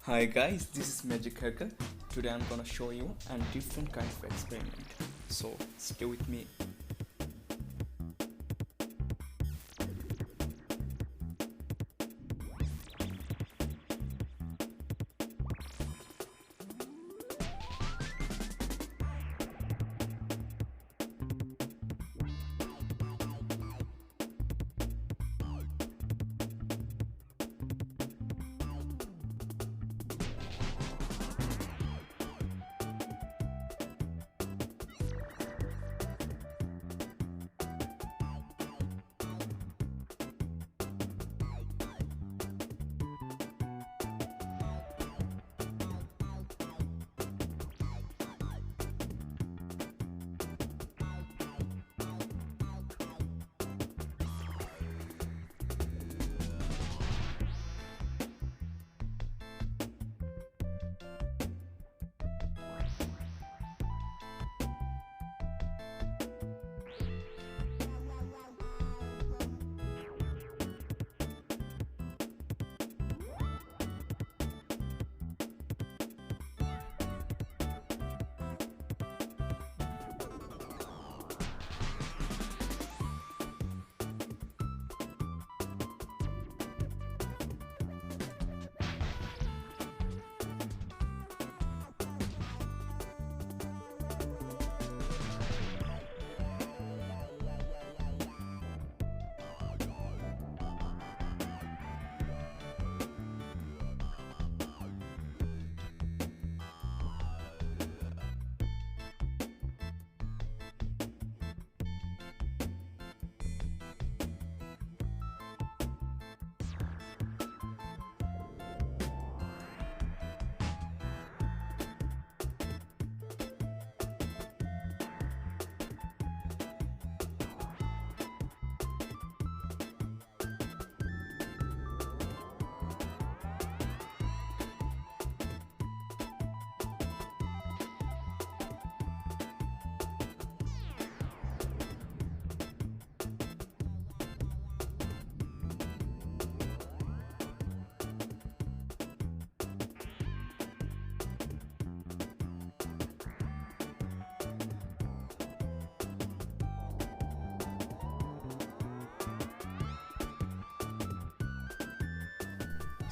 Hi guys, this is Magic Hacker. Today I'm gonna show you a different kind of experiment. So stay with me.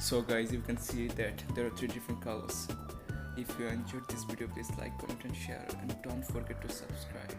So guys, you can see that there are three different colors. If you enjoyed this video, please like, comment and share, and don't forget to subscribe.